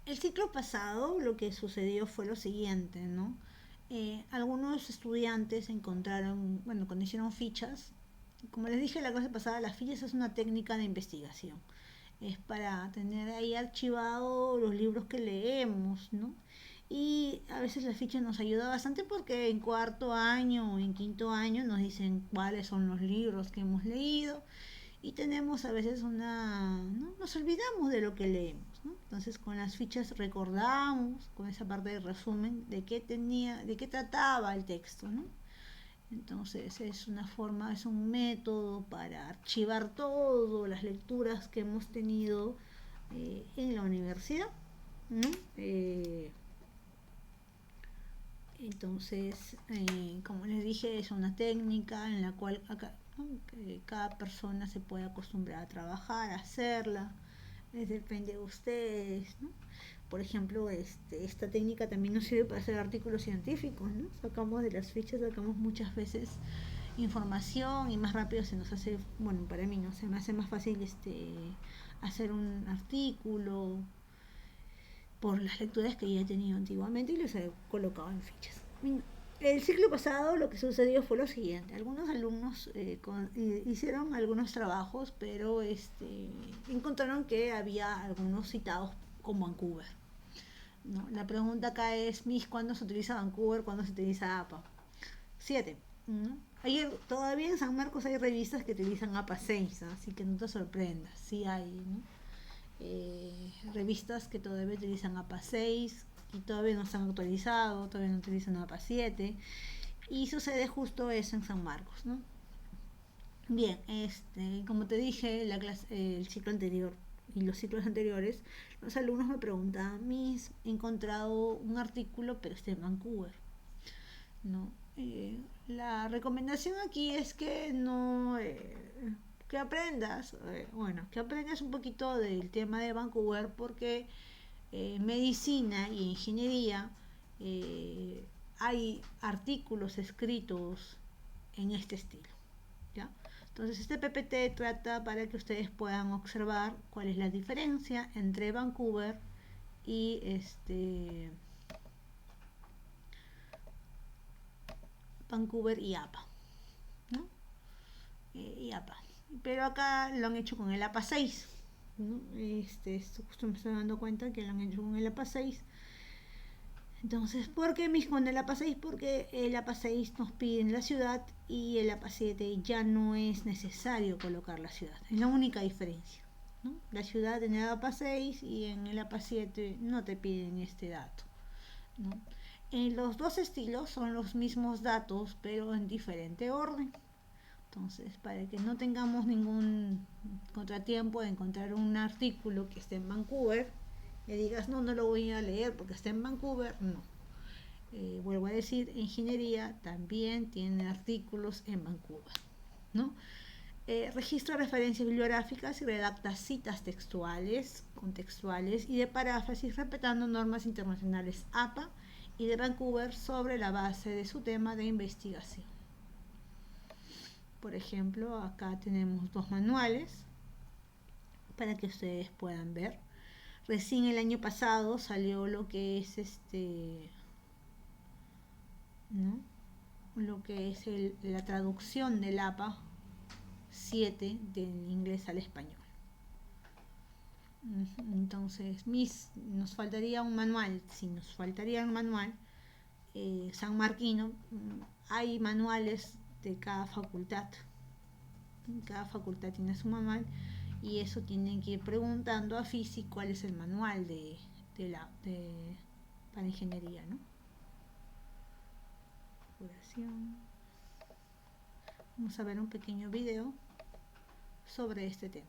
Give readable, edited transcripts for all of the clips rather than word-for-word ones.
El ciclo pasado lo que sucedió fue lo siguiente, ¿no? Algunos estudiantes encontraron, bueno, cuando hicieron fichas, como les dije la clase pasada, las fichas es una técnica de investigación. Es para tener ahí archivado los libros que leemos, ¿no? Y a veces la ficha nos ayuda bastante porque en cuarto año o en quinto año nos dicen cuáles son los libros que hemos leído y tenemos a veces ¿no? Nos olvidamos de lo que leemos, ¿no? Entonces con las fichas recordamos, con esa parte de resumen, de qué trataba el texto, ¿no? Entonces es una forma, es un método para archivar todas las lecturas que hemos tenido en la universidad, ¿no? Como les dije, es una técnica en la cual ¿no? Cada persona se puede acostumbrar a trabajar, a hacerla, depende de ustedes, ¿no? Por ejemplo, esta técnica también nos sirve para hacer artículos científicos, ¿no? Sacamos de las fichas, sacamos muchas veces información y más rápido se nos hace, bueno, para mí no se me hace más fácil hacer un artículo por las lecturas que ya he tenido antiguamente y los he colocado en fichas. El ciclo pasado lo que sucedió fue lo siguiente. Algunos alumnos hicieron algunos trabajos, pero encontraron que había algunos citados con Vancouver. ¿No? La pregunta acá es, Miss, ¿cuándo se utiliza Vancouver? ¿Cuándo se utiliza APA? 7. ¿No? Ayer, todavía en San Marcos hay revistas que utilizan APA 6, ¿no? Así que no te sorprendas, sí hay, ¿no? Revistas que todavía utilizan APA 6 y todavía no se han actualizado, todavía no utilizan APA 7 y sucede justo eso en San Marcos, ¿no? Bien, como te dije, el ciclo anterior y los ciclos anteriores, los alumnos me preguntaban, Miss, he encontrado un artículo pero está en Vancouver, ¿no? La recomendación aquí es que no que aprendas, bueno, que aprendas un poquito del tema de Vancouver porque medicina y ingeniería hay artículos escritos en este estilo, ¿ya? Entonces este PPT trata para que ustedes puedan observar cuál es la diferencia entre y Vancouver y APA, ¿no? Y APA. Pero acá lo han hecho con el APA 6, ¿no? Justo me estoy dando cuenta que lo han hecho con el APA 6. Entonces, ¿por qué mismo en el APA 6? Porque el APA 6 nos pide en la ciudad y el APA 7 ya no es necesario colocar la ciudad. Es la única diferencia, ¿no? La ciudad en el APA 6 y en el APA 7 no te piden este dato, ¿no? En los dos estilos son los mismos datos, pero en diferente orden. Entonces, para que no tengamos ningún contratiempo de encontrar un artículo que esté en Vancouver, y digas, no, no lo voy a leer porque está en Vancouver, no. Vuelvo a decir, ingeniería también tiene artículos en Vancouver, ¿no? Registra referencias bibliográficas y redacta citas textuales, contextuales y de paráfrasis respetando normas internacionales APA y de Vancouver sobre la base de su tema de investigación. Por ejemplo, acá tenemos dos manuales para que ustedes puedan ver. Recién el año pasado salió lo que es ¿no? Lo que es la traducción del APA 7 del inglés al español. Entonces, nos faltaría un manual. Si nos faltaría un manual, San Marquino, hay manuales de cada facultad. Cada facultad tiene su manual y eso tienen que ir preguntando a FISI cuál es el manual para ingeniería, ¿no? Vamos a ver un pequeño video sobre este tema.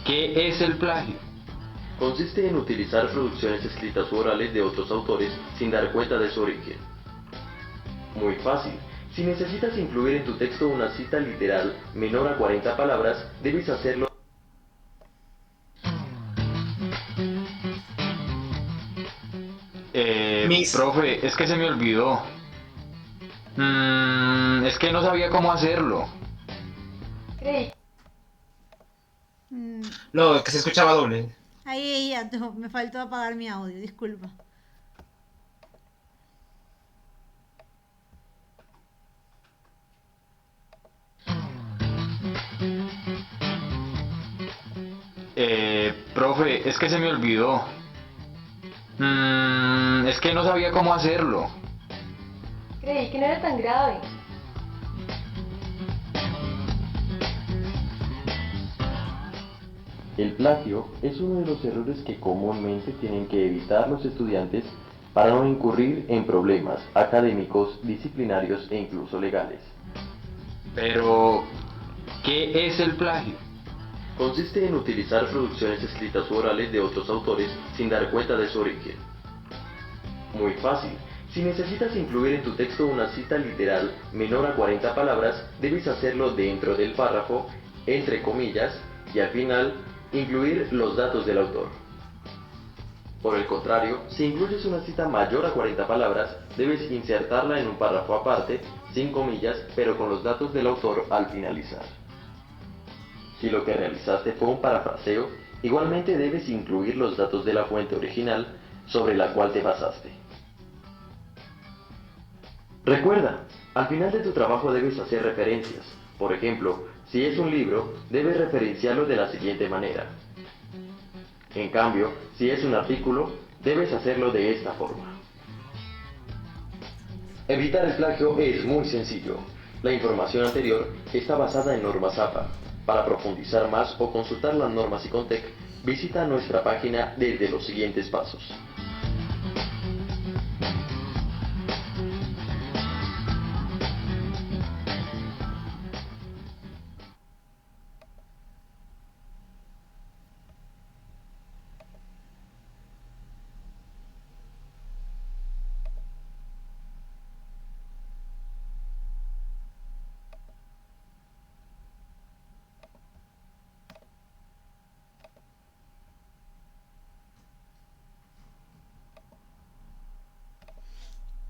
¿Qué es el plagio? Consiste en utilizar producciones escritas o orales de otros autores sin dar cuenta de su origen. Muy fácil. Si necesitas incluir en tu texto una cita literal menor a 40 palabras, debes hacerlo. Profe, es que se me olvidó. Es que no sabía cómo hacerlo. Creí. Mm, No, que se escuchaba doble. ahí ya, me faltó apagar mi audio, disculpa. Profe, es que se me olvidó. Es que no sabía cómo hacerlo. Creí que no era tan grave. El plagio es uno de los errores que comúnmente tienen que evitar los estudiantes para no incurrir en problemas académicos, disciplinarios e incluso legales. Pero, ¿qué es el plagio? Consiste en utilizar producciones escritas u orales de otros autores sin dar cuenta de su origen. Muy fácil. Si necesitas incluir en tu texto una cita literal menor a 40 palabras, debes hacerlo dentro del párrafo, entre comillas, y al final, incluir los datos del autor. Por el contrario, si incluyes una cita mayor a 40 palabras, debes insertarla en un párrafo aparte, sin comillas, pero con los datos del autor al finalizar. Si lo que realizaste fue un parafraseo, igualmente debes incluir los datos de la fuente original sobre la cual te basaste. Recuerda, al final de tu trabajo debes hacer referencias. Por ejemplo, si es un libro, debes referenciarlo de la siguiente manera. En cambio, si es un artículo, debes hacerlo de esta forma. Evitar el plagio es muy sencillo. La información anterior está basada en normas APA. Para profundizar más o consultar las normas ICONTEC, visita nuestra página desde los siguientes pasos.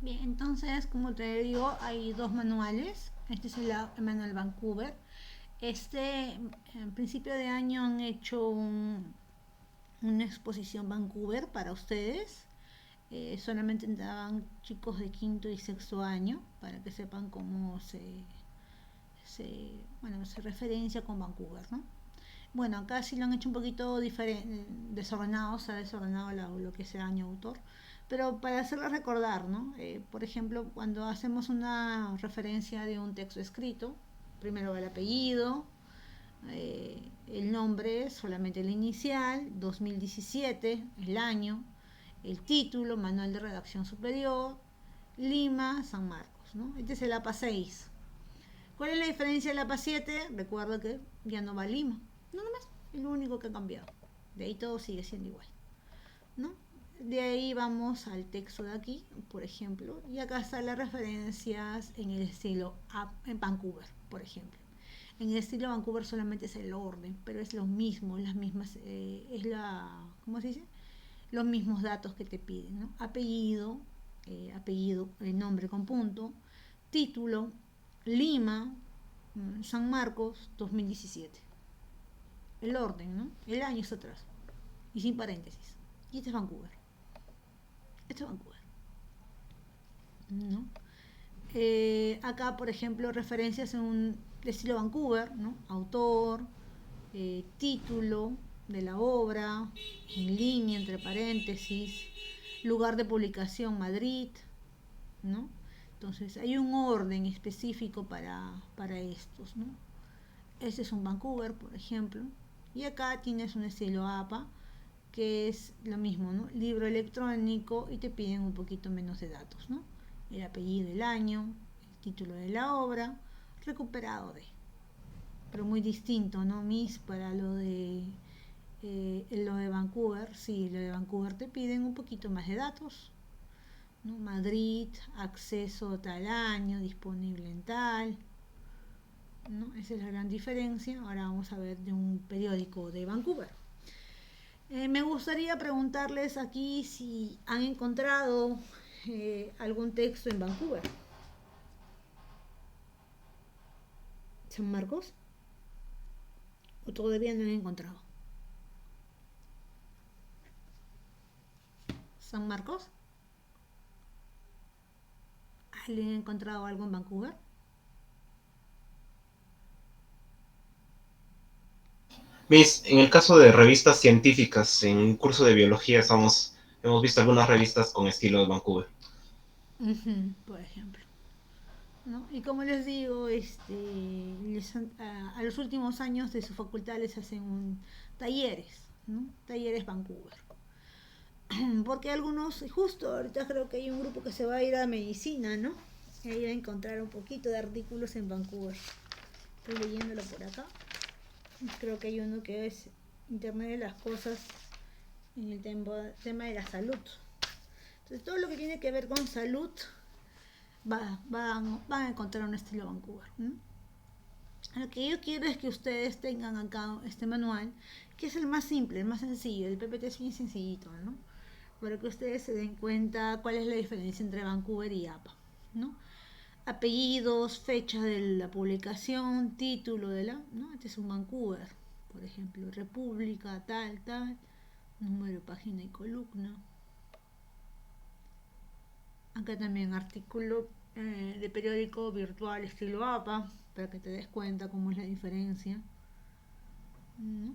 Bien, entonces, como te digo, hay dos manuales. Este es el manual Vancouver. En principio de año han hecho una exposición Vancouver para ustedes. Solamente entraban chicos de quinto y sexto año para que sepan cómo se referencia con Vancouver, ¿no? Bueno, acá sí lo han hecho un poquito desordenado, se ha desordenado lo que es el año autor, pero para hacerlo recordar, ¿no? Por ejemplo, cuando hacemos una referencia de un texto escrito, primero va el apellido, el nombre, solamente el inicial, 2017, el año, el título, Manual de Redacción Superior, Lima, San Marcos, ¿no? Este es el APA 6. ¿Cuál es la diferencia del APA 7? Recuerda que ya no va a Lima. No nomás, es lo único que ha cambiado. De ahí todo sigue siendo igual, ¿no? De ahí vamos al texto de aquí, por ejemplo, y acá están las referencias en el estilo en Vancouver, por ejemplo. En el estilo Vancouver solamente es el orden, pero es lo mismo, las mismas, ¿cómo se dice? Los mismos datos que te piden, ¿no? Apellido, nombre con punto, título, Lima, San Marcos, 2017. El orden, ¿no? El año está atrás. Y sin paréntesis. Y este es Vancouver. Esto es Vancouver, ¿no? Acá, por ejemplo, referencias en un estilo Vancouver, ¿no? Autor, título de la obra, en línea, entre paréntesis, lugar de publicación, Madrid, ¿no? Entonces, hay un orden específico para estos, ¿no? Este es un Vancouver, por ejemplo, y acá tienes un estilo APA, que es lo mismo, ¿no? Libro electrónico, y te piden un poquito menos de datos, ¿no? El apellido, el año, el título de la obra, recuperado de. Pero muy distinto, ¿no? Para lo de Vancouver, sí, lo de Vancouver te piden un poquito más de datos, ¿no? Madrid, acceso tal año, disponible en tal, ¿no? Esa es la gran diferencia. Ahora vamos a ver de un periódico de Vancouver. Me gustaría preguntarles aquí si han encontrado algún texto en Vancouver. ¿San Marcos? ¿O todavía no han encontrado? ¿San Marcos? ¿Alguien ha encontrado algo en Vancouver? Miss, en el caso de revistas científicas, en un curso de biología hemos visto algunas revistas con estilo de Vancouver. Por ejemplo. ¿No? Y como les digo, a los últimos años de su facultad les hacen talleres, ¿no? Talleres Vancouver. Porque algunos, justo ahorita creo que hay un grupo que se va a ir a medicina, ¿no? Y ahí va a encontrar un poquito de artículos en Vancouver. Estoy leyéndolo por acá. Creo que hay uno que es Internet de las Cosas en el tema de la salud. Entonces todo lo que tiene que ver con salud van a encontrar un estilo Vancouver, ¿no? Lo que yo quiero es que ustedes tengan acá este manual, que es el más simple, el más sencillo. El PPT es bien sencillito, ¿no? Para que ustedes se den cuenta cuál es la diferencia entre Vancouver y APA, ¿no? Apellidos, fecha de la publicación, título ¿no? Este es un Vancouver, por ejemplo, república, tal, número, página y columna. Acá también artículo de periódico virtual estilo APA, para que te des cuenta cómo es la diferencia, ¿no?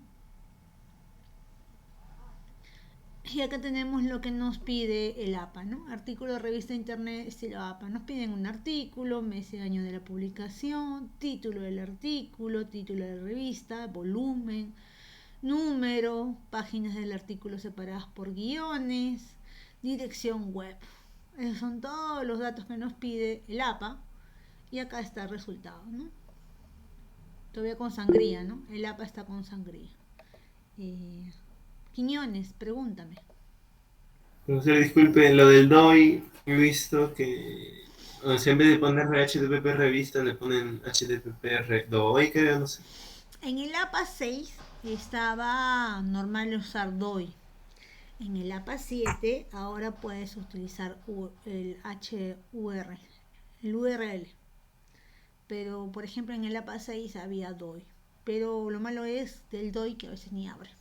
Y acá tenemos lo que nos pide el APA, ¿no? Artículo de revista internet estilo APA. Nos piden un artículo, mes y año de la publicación, título del artículo, título de la revista, volumen, número, páginas del artículo separadas por guiones, dirección web. Esos son todos los datos que nos pide el APA. Y acá está el resultado, ¿no? Todavía con sangría, ¿no? El APA está con sangría. Quiñones, pregúntame. Profesor, disculpe, lo del DOI, he visto que, o sea, en vez de ponerle HTTP revista, le ponen HTTP DOI, creo, no sé. En el APA 6 estaba normal usar DOI. En el APA 7 ahora puedes utilizar el HURL, el URL. Pero, por ejemplo, en el APA 6 había DOI. Pero lo malo es del DOI que a veces ni abre.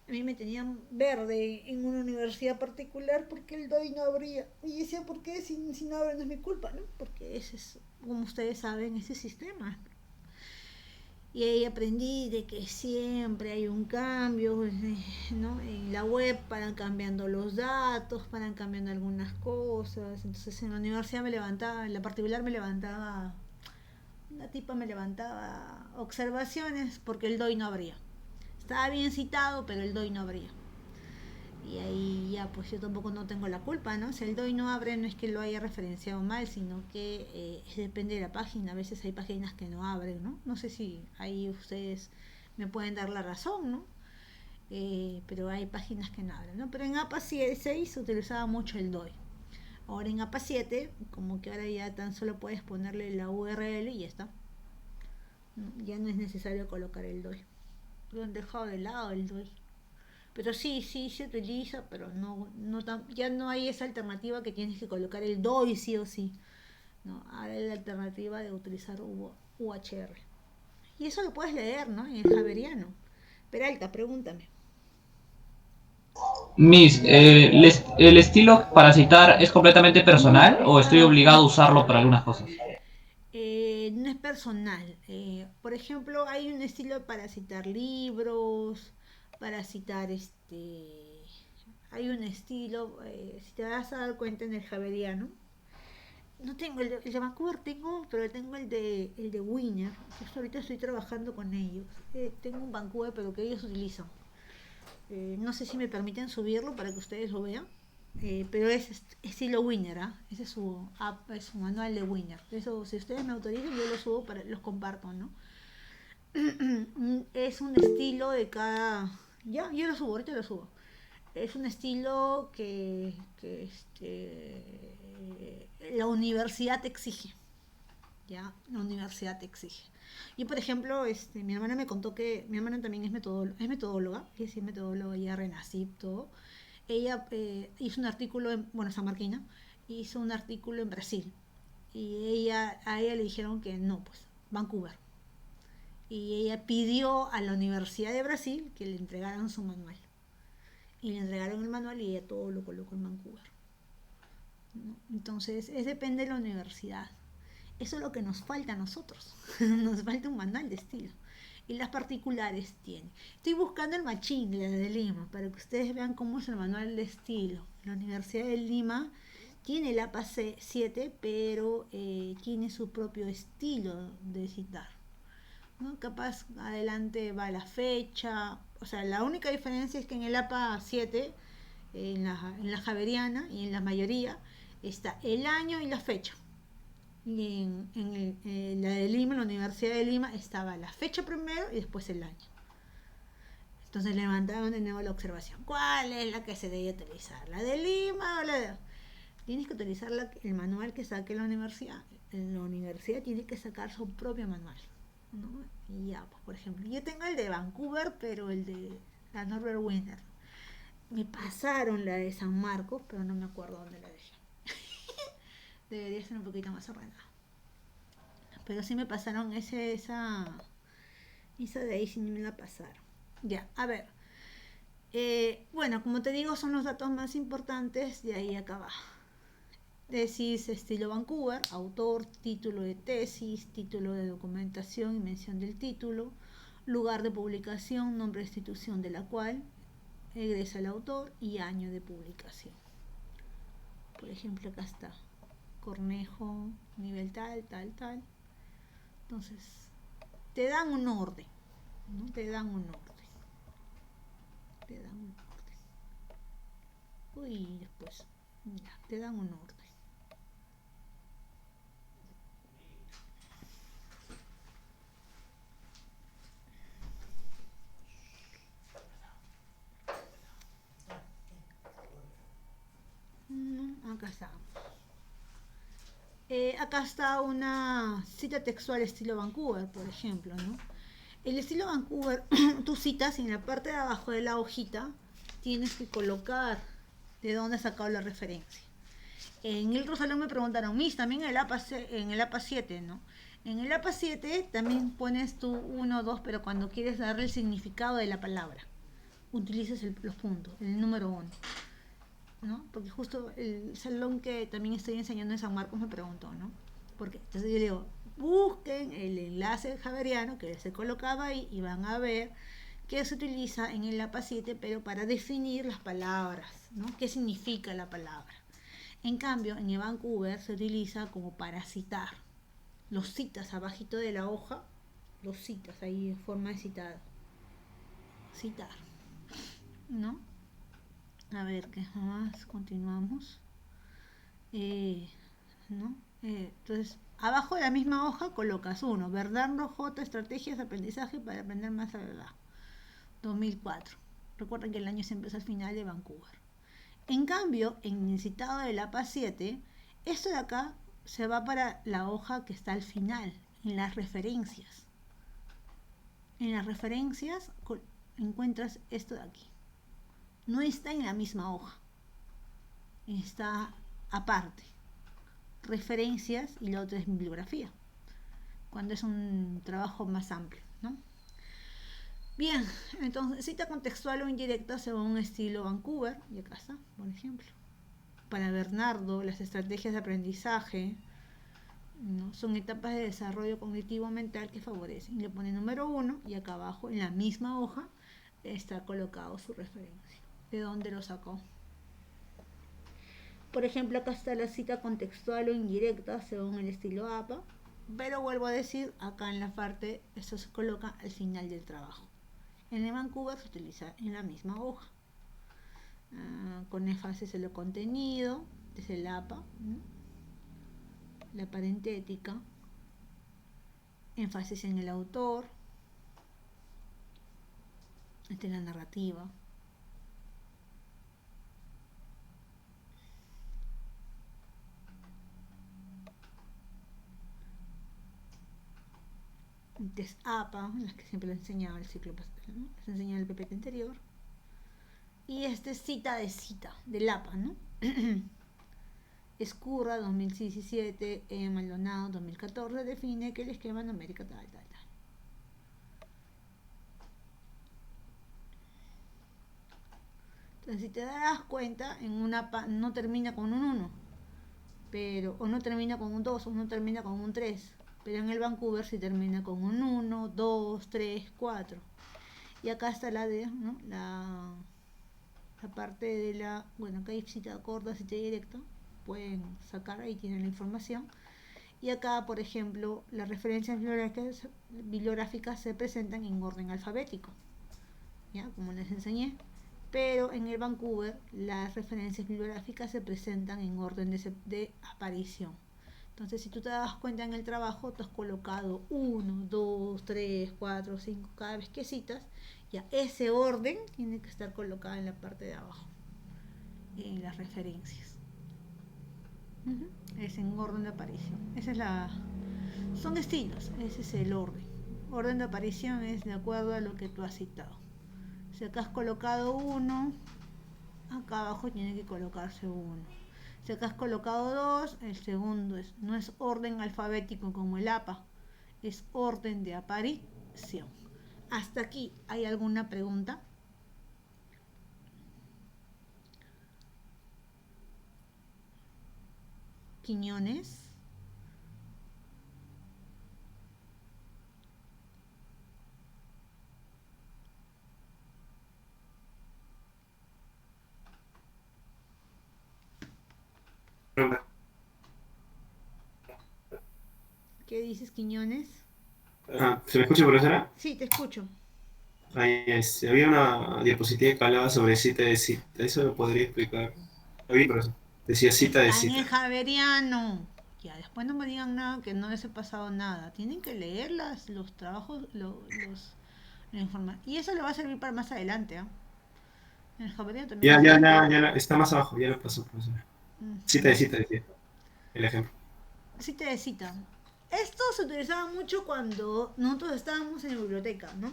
A mí me tenían verde en una universidad particular porque el DOI no abría. Y decía, ¿por qué? Si no abre no es mi culpa, ¿no? Porque ese es, como ustedes saben, ese sistema. Y ahí aprendí de que siempre hay un cambio, ¿no? En la web paran cambiando los datos, paran cambiando algunas cosas. Entonces en la universidad me levantaba, en la particular me levantaba, una tipa me levantaba observaciones porque el DOI no abría. Estaba bien citado, pero el DOI no abría. Y ahí ya, pues yo tampoco no tengo la culpa, ¿no? Si el DOI no abre, no es que lo haya referenciado mal, sino que depende de la página. A veces hay páginas que no abren, ¿no? No sé si ahí ustedes me pueden dar la razón, ¿no? Pero hay páginas que no abren, ¿no? Pero en APA 6 se utilizaba mucho el DOI. Ahora en APA 7, como que ahora ya tan solo puedes ponerle la URL y ya está. Ya no es necesario colocar el DOI. Lo han dejado de lado el DOI. Pero sí se utiliza, pero ya no hay esa alternativa que tienes que colocar el DOI sí o sí. No, ahora hay la alternativa de utilizar UHR. Y eso lo puedes leer, ¿no? En el Javeriano. Peralta, pregúntame. Miss, ¿el estilo para citar es completamente personal o estoy obligado a usarlo para algunas cosas? No es personal. Por ejemplo, hay un estilo para citar libros, para citar hay un estilo, si te vas a dar cuenta en el Javeriano, no tengo el de Vancouver, pero tengo el de Winner. Yo ahorita estoy trabajando con ellos. Tengo un Vancouver, pero que ellos utilizan. No sé si me permiten subirlo para que ustedes lo vean. Pero es estilo Winner, ¿eh? Ese es su manual de Winner. Eso, si ustedes me autorizan, yo lo subo los comparto, ¿no? Es un estilo de cada. Ya, yo lo subo, ahorita lo subo. Es un estilo que la universidad te exige. ya la universidad te exige. Y por ejemplo, mi hermana me contó que mi hermana también es metodóloga, ella sí es metodóloga, ella Renacip, todo. Ella hizo un artículo, bueno, sanmarquina, hizo un artículo en Brasil. Y a ella le dijeron que no, pues, Vancouver. Y ella pidió a la Universidad de Brasil que le entregaran su manual. Y le entregaron el manual y ella todo lo colocó en Vancouver, ¿no? Entonces, depende de la universidad. Eso es lo que nos falta a nosotros. Nos falta un manual de estilo. Y las particulares tienen. Estoy buscando el Machín, la de Lima, para que ustedes vean cómo es el manual de estilo. La Universidad de Lima tiene el APA 7, pero tiene su propio estilo de citar, ¿no? Capaz adelante va la fecha. O sea, la única diferencia es que en el APA 7, en la Javeriana y en la mayoría, está el año y la fecha. Y en la de Lima, en la Universidad de Lima, estaba la fecha primero y después el año. Entonces levantaron de nuevo la observación. ¿Cuál es la que se debe utilizar? ¿La de Lima o la de...? Tienes que utilizar el manual que saque la universidad. La universidad tiene que sacar su propio manual, ¿no? Y ya, pues, por ejemplo, yo tengo el de Vancouver, pero el de la Norbert Winter. Me pasaron la de San Marcos, pero no me acuerdo dónde la dejé. Debería ser un poquito más ordenada. Pero sí me pasaron esa de ahí, sí me la pasaron. Ya, a ver. Bueno, como te digo, son los datos más importantes de ahí acá abajo. Tesis estilo Vancouver, autor, título de tesis, título de documentación y mención del título, lugar de publicación, nombre de institución de la cual egresa el autor y año de publicación. Por ejemplo, acá está Cornejo, nivel tal, tal, tal. Entonces, te dan un orden, ¿no? Te dan un orden. Uy, después, ya, te dan un orden. Acá está. Acá está una cita textual estilo Vancouver, por ejemplo, ¿no? El estilo Vancouver, tú citas y en la parte de abajo de la hojita tienes que colocar de dónde has sacado la referencia. En el Rosalón me preguntaron, Miss, también en el APA 7, ¿no? En el APA 7 también pones tú 1, 2, pero cuando quieres darle el significado de la palabra, utilizas los puntos, el número 1. ¿No? Porque justo el salón que también estoy enseñando en San Marcos me preguntó, ¿no? Porque entonces yo le digo, busquen el enlace javeriano que se colocaba ahí y van a ver que se utiliza en el APA 7, pero para definir las palabras, ¿no? ¿Qué significa la palabra? En cambio, en el Vancouver se utiliza como para citar. Los citas abajito de la hoja, los citas ahí en forma de citado. Citar, ¿no? A ver, ¿qué más? Continuamos. ¿No? Entonces, abajo de la misma hoja colocas 1. Bernardo J. Estrategias de aprendizaje para aprender más a verdad. 2004. Recuerden que el año siempre es al final de Vancouver. En cambio, en el citado del APA 7, esto de acá se va para la hoja que está al final, en las referencias. En las referencias encuentras esto de aquí. No está en la misma hoja, está aparte. Referencias y lo otro es bibliografía, cuando es un trabajo más amplio, ¿no? Bien, entonces cita contextual o indirecta según estilo Vancouver, y acá está, por ejemplo. Para Bernardo, las estrategias de aprendizaje, ¿no? Son etapas de desarrollo cognitivo mental que favorecen. Le pone número 1 y acá abajo en la misma hoja está colocado su referencia. ¿De dónde lo sacó? Por ejemplo, acá está la cita contextual o indirecta según el estilo APA, pero vuelvo a decir, acá en la parte, esto se coloca al final del trabajo. En el Vancouver se utiliza en la misma hoja. Con énfasis en lo contenido, es el APA, ¿no? La parentética, énfasis en el autor, esta es la narrativa. Antes APA, las que siempre les enseñaba el ciclo pasado, ¿no? Les enseñaba el PPT anterior. Y este es cita de cita, del APA, ¿no? Escurra 2017, Maldonado 2014 define que el esquema numérico tal. Entonces, si te das cuenta, en una APA no termina con un 1, pero, o no termina con un 2, o no termina con un 3, pero en el Vancouver sí termina con un 1, 2, 3, 4. Y acá está la de, ¿no? la parte de la, bueno, acá hay cita corta, cita directa, pueden sacar, ahí tienen la información. Y acá, por ejemplo, las referencias bibliográficas se presentan en orden alfabético, ¿ya? Como les enseñé. Pero en el Vancouver las referencias bibliográficas se presentan en orden de aparición. Entonces, si tú te das cuenta en el trabajo, tú has colocado 1, 2, 3, 4, 5, cada vez que citas, ya ese orden tiene que estar colocado en la parte de abajo, en las referencias. Es en orden de aparición. Esa es son estilos, ese es el orden. Orden de aparición es de acuerdo a lo que tú has citado. Si acá has colocado 1, acá abajo tiene que colocarse 1. Si acá has colocado 2, el segundo no es orden alfabético como el APA, es orden de aparición. Hasta aquí, ¿hay alguna pregunta? Quiñones. ¿Qué dices, Quiñones? ¿Se me escucha, profesora? Sí, te escucho. Había una diapositiva que hablaba sobre cita de cita. ¿Eso lo podría explicar? Había, profesor. Decía cita de Está en cita. el Javeriano. Ya, después no me digan nada que no les he pasado nada. Tienen que leer los trabajos, la información. Y eso le va a servir para más adelante, ¿ah? En el Javeriano también. Ya, está más abajo, ya lo pasó, profesora. Cita de cita, decía. El ejemplo. Cita de cita. Esto se utilizaba mucho cuando nosotros estábamos en la biblioteca, ¿no?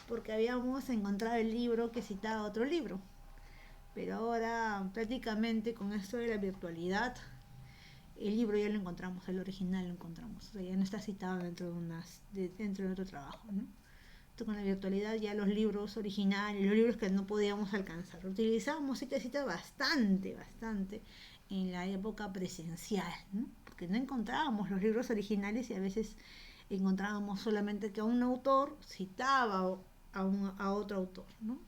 Porque habíamos encontrado el libro que citaba otro libro. Pero ahora prácticamente con esto de la virtualidad, el libro ya lo encontramos, el original lo encontramos. O sea, ya no está citado dentro de otro trabajo, ¿no? Entonces, con la virtualidad ya los libros originales, los libros que no podíamos alcanzar. Utilizábamos cita bastante en la época presencial, ¿no? Porque no encontrábamos los libros originales y a veces encontrábamos solamente que un autor citaba a otro autor, ¿no?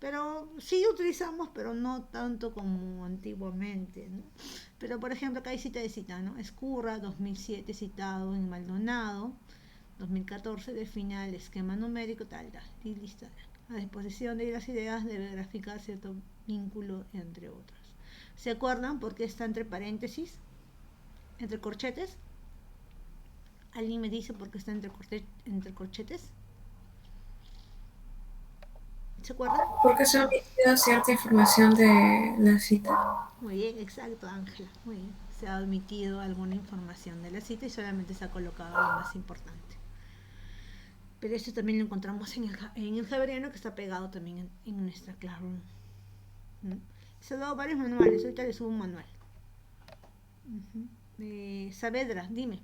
Pero sí utilizamos, pero no tanto como antiguamente, ¿no? Pero por ejemplo acá hay cita de cita, ¿no? Escurra 2007 citado en Maldonado, 2014 define el esquema numérico tal, y lista. La disposición de las ideas debe graficar cierto vínculo entre otras. ¿Se acuerdan por qué está entre paréntesis? Entre corchetes. ¿Alguien me dice por qué está entre corchetes? ¿Se acuerdan? Porque se ha omitido cierta información de la cita. Muy bien, exacto, Ángela. Muy bien. Se ha omitido alguna información de la cita y solamente se ha colocado lo más importante. Pero esto también lo encontramos en el Javeriano, que está pegado también en nuestra Classroom. Se han dado varios manuales, ahorita les subo un manual. Saavedra, dime.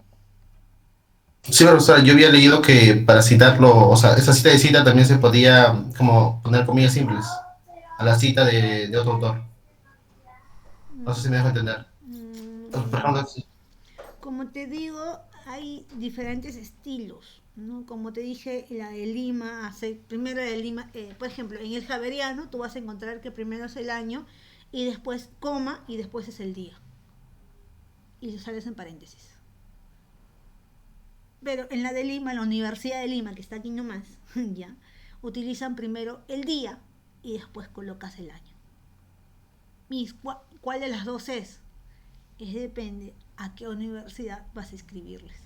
Sí, pero, o sea, yo había leído que para citarlo, o sea, esa cita de cita también se podía como poner comillas simples a la cita de otro autor. No sé si me dejo entender. Por ejemplo, sí. Como te digo, hay diferentes estilos, ¿no? Como te dije, la de Lima, primero la de Lima, por ejemplo, en el Javeriano tú vas a encontrar que primero es el año y después coma y después es el día. Y lo sales en paréntesis. Pero en la de Lima, la Universidad de Lima, que está aquí nomás, ya, utilizan primero el día y después colocas el año. ¿Cuál de las dos es? Depende a qué universidad vas a escribirles,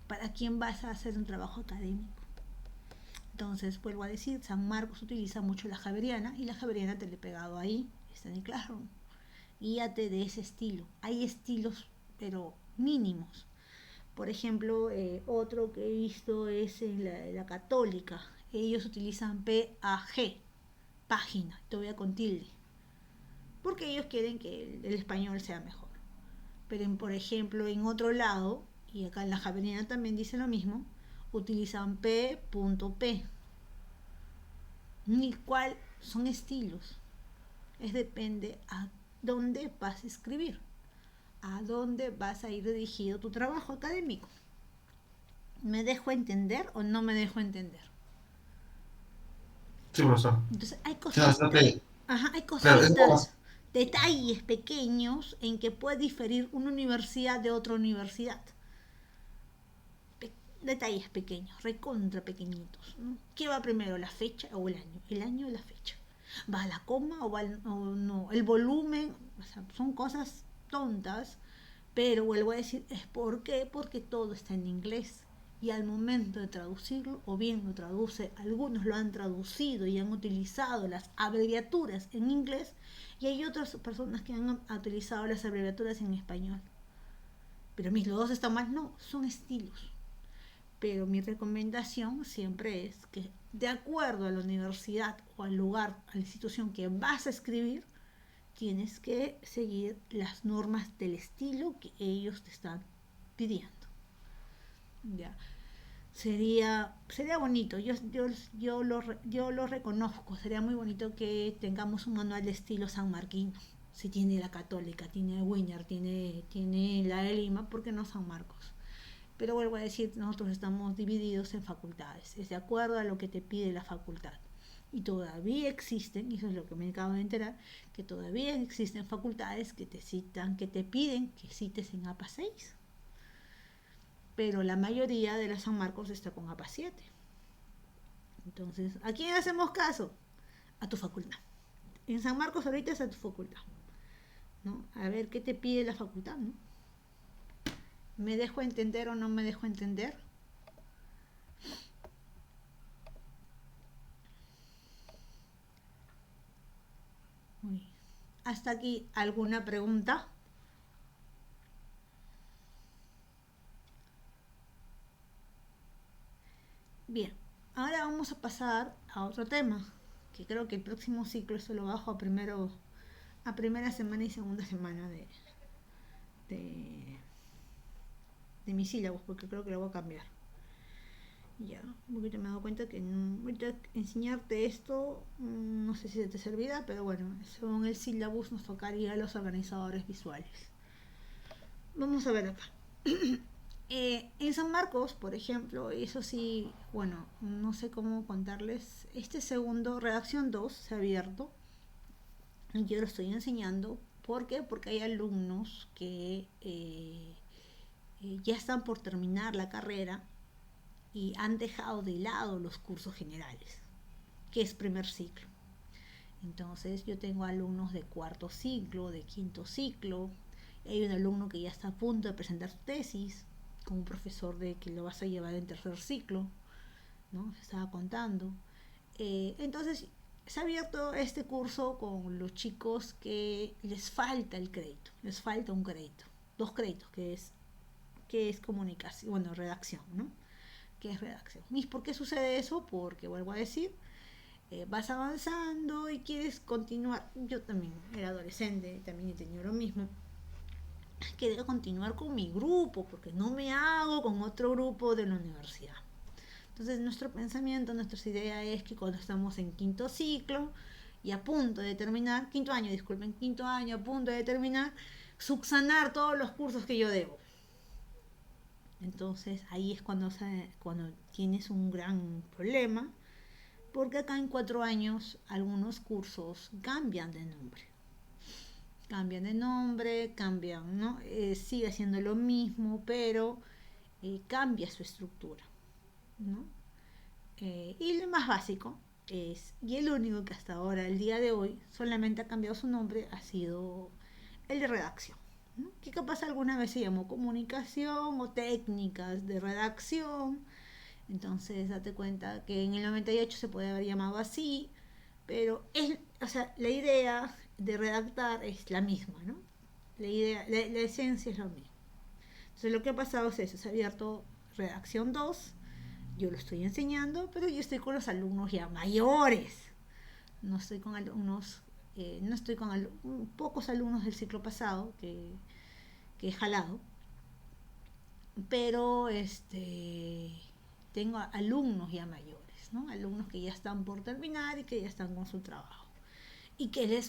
para quién vas a hacer un trabajo académico. Entonces, vuelvo a decir, San Marcos utiliza mucho la Javeriana y la Javeriana te le he pegado ahí, está en el Classroom. Guíate de ese estilo. Hay estilos, pero mínimos. Por ejemplo, otro que he visto es en la católica. Ellos utilizan PAG, página, todavía con tilde, porque ellos quieren que el español sea mejor. Pero, por ejemplo, en otro lado, y acá en la Javeriana también dice lo mismo, utilizan P.P. Ni cuál son estilos. Depende a dónde vas a escribir, a dónde vas a ir dirigido tu trabajo académico. ¿Me dejo entender o no me dejo entender? Sí, profesor. Entonces hay Sí, cositas, no, es que- hay claro, es cositas, detalles pequeños en que puede diferir una universidad de otra universidad. Detalles pequeños, recontra pequeñitos, ¿no? ¿Qué va primero, la fecha o el año? El año o la fecha. ¿Va a la coma o no? El volumen, o sea, son cosas tontas, pero vuelvo a decir, ¿es por qué? Porque todo está en inglés. Y al momento de traducirlo, o bien lo traduce, algunos lo han traducido y han utilizado las abreviaturas en inglés, y hay otras personas que han utilizado las abreviaturas en español. Pero los dos están mal, no, son estilos. Pero mi recomendación siempre es que, de acuerdo a la universidad o al lugar, a la institución que vas a escribir, tienes que seguir las normas del estilo que ellos te están pidiendo. Ya. Sería bonito, yo lo reconozco, sería muy bonito que tengamos un manual de estilo sanmarquino. Si tiene la Católica, tiene Winer, tiene la de Lima, ¿por qué no San Marcos? Pero vuelvo a decir, nosotros estamos divididos en facultades, es de acuerdo a lo que te pide la facultad. Y todavía existen, y eso es lo que me acabo de enterar, que todavía existen facultades que te citan, que te piden que cites en APA 6. Pero la mayoría de la San Marcos está con APA 7. Entonces, ¿a quién hacemos caso? A tu facultad. En San Marcos ahorita es a tu facultad, ¿no? A ver qué te pide la facultad, ¿no? ¿Me dejo entender o no me dejo entender? Muy bien. ¿Hasta aquí alguna pregunta? Bien, ahora vamos a pasar a otro tema, que creo que el próximo ciclo esto lo bajo a primera semana y segunda semana de mis sílabos, porque creo que lo voy a cambiar. Ya, porque me he dado cuenta que ahorita enseñarte esto, no sé si te servirá, pero bueno, según el sílabus nos tocaría a los organizadores visuales. Vamos a ver acá. En San Marcos, por ejemplo, eso sí, bueno, no sé cómo contarles, este segundo, redacción 2, se ha abierto, y yo lo estoy enseñando. ¿Por qué? Porque hay alumnos que ya están por terminar la carrera y han dejado de lado los cursos generales, que es primer ciclo. Entonces yo tengo alumnos de cuarto ciclo, de quinto ciclo, hay un alumno que ya está a punto de presentar su tesis, con un profesor de que lo vas a llevar en tercer ciclo, ¿no? Se estaba contando. Entonces se ha abierto este curso con los chicos que les falta el crédito, les falta un crédito, 2 créditos, que es comunicación, bueno, redacción, ¿no? Que es redacción. ¿Y por qué sucede eso? Porque, vuelvo a decir, vas avanzando y quieres continuar. Yo también era adolescente, también he tenido lo mismo. Quería continuar con mi grupo, porque no me hago con otro grupo de la universidad. Entonces nuestro pensamiento, nuestra idea es que cuando estamos en quinto ciclo y a punto de terminar, quinto año a punto de terminar, subsanar todos los cursos que yo debo. Entonces ahí es cuando tienes un gran problema, porque acá en 4 años algunos cursos cambian de nombre, ¿no? Sigue siendo lo mismo, pero cambia su estructura, ¿no? Y lo más básico es, y el único que hasta ahora, el día de hoy, solamente ha cambiado su nombre, ha sido el de redacción, ¿no? Que capaz alguna vez se llamó comunicación o técnicas de redacción. Entonces date cuenta que en el 98 se puede haber llamado así, pero la idea de redactar es la misma, ¿no? La esencia es lo mismo. Entonces lo que ha pasado es eso, se ha abierto redacción 2, yo lo estoy enseñando, pero yo estoy con los alumnos ya mayores, no estoy con alumnos, pocos alumnos del ciclo pasado que he jalado, pero tengo alumnos ya mayores, ¿no? Alumnos que ya están por terminar y que ya están con su trabajo. Y que